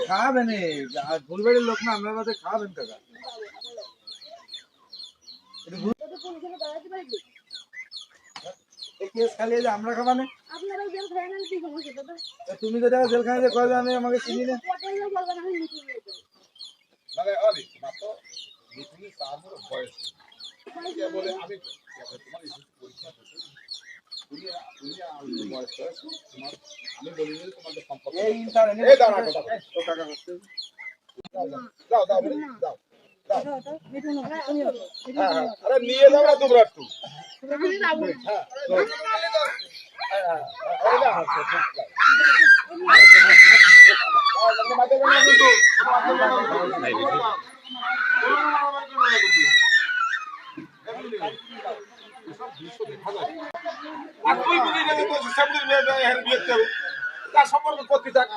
খাবেন ফুলবাড়ির লোক না আমরা মধ্যে খাবেন কাকা খালি আমরা খাবানে তুমি তো জেলখানাতে কবে আমি আমাকে চিনি না নিয়ে যাও না তোমরা একটু সম্পর্ক করতে থাক